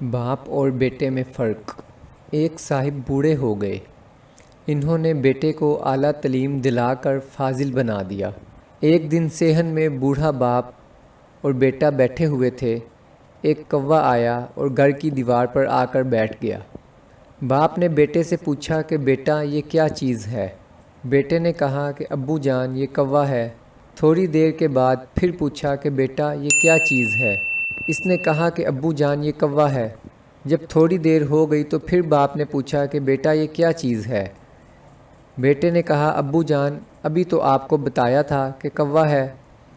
باپ اور بیٹے میں فرق۔ ایک صاحب بوڑھے ہو گئے۔ انہوں نے بیٹے کو اعلیٰ تعلیم دلا کر فاضل بنا دیا۔ ایک دن صحن میں بوڑھا باپ اور بیٹا بیٹھے ہوئے تھے۔ ایک کوا آیا اور گھر کی دیوار پر آ کر بیٹھ گیا۔ باپ نے بیٹے سے پوچھا کہ بیٹا یہ کیا چیز ہے؟ بیٹے نے کہا کہ ابو جان یہ کوا ہے۔ تھوڑی دیر کے بعد پھر پوچھا کہ بیٹا یہ کیا چیز ہے؟ اس نے کہا کہ ابو جان یہ کوا ہے۔ جب تھوڑی دیر ہو گئی تو پھر باپ نے پوچھا کہ بیٹا یہ کیا چیز ہے؟ بیٹے نے کہا ابو جان ابھی تو آپ کو بتایا تھا کہ کوا ہے۔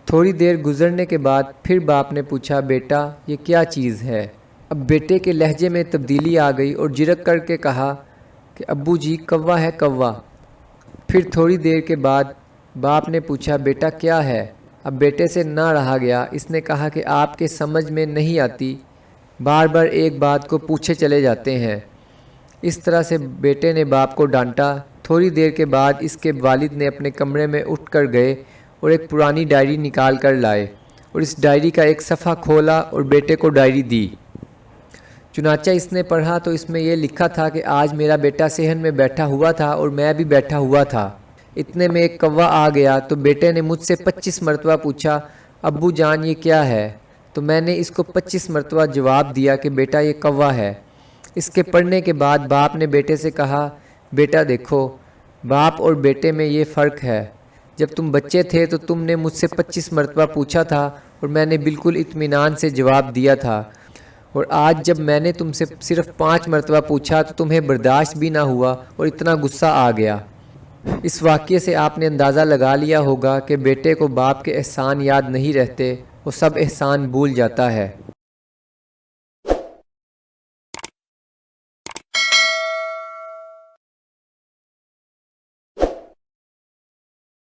تھوڑی دیر گزرنے کے بعد پھر باپ نے پوچھا بیٹا یہ کیا چیز ہے؟ اب بیٹے کے لہجے میں تبدیلی آ گئی اور جرک کر کے کہا کہ ابو جی کوا ہے کوا۔ پھر تھوڑی دیر کے بعد باپ نے پوچھا بیٹا کیا ہے؟ اب بیٹے سے نہ رہا گیا۔ اس نے کہا کہ آپ کے سمجھ میں نہیں آتی، بار بار ایک بات کو پوچھے چلے جاتے ہیں۔ اس طرح سے بیٹے نے باپ کو ڈانٹا۔ تھوڑی دیر کے بعد اس کے والد نے اپنے کمرے میں اٹھ کر گئے اور ایک پرانی ڈائری نکال کر لائے اور اس ڈائری کا ایک صفحہ کھولا اور بیٹے کو ڈائری دی۔ چنانچہ اس نے پڑھا تو اس میں یہ لکھا تھا کہ آج میرا بیٹا صحن میں بیٹھا ہوا تھا اور میں بھی بیٹھا ہوا تھا۔ اتنے میں ایک کوا آ گیا تو بیٹے نے مجھ سے 25 مرتبہ پوچھا ابو جان یہ کیا ہے؟ تو میں نے اس کو 25 مرتبہ جواب دیا کہ بیٹا یہ کوا ہے۔ اس کے پڑھنے کے بعد باپ نے بیٹے سے کہا بیٹا دیکھو باپ اور بیٹے میں یہ فرق ہے۔ جب تم بچے تھے تو تم نے مجھ سے 25 مرتبہ پوچھا تھا اور میں نے بالکل اطمینان سے جواب دیا تھا، اور آج جب میں نے تم سے صرف 5 مرتبہ پوچھا تو تمہیں برداشت بھی نہ ہوا اور اتنا غصہ آ گیا۔ اس واقعے سے آپ نے اندازہ لگا لیا ہوگا کہ بیٹے کو باپ کے احسان یاد نہیں رہتے، وہ سب احسان بھول جاتا ہے۔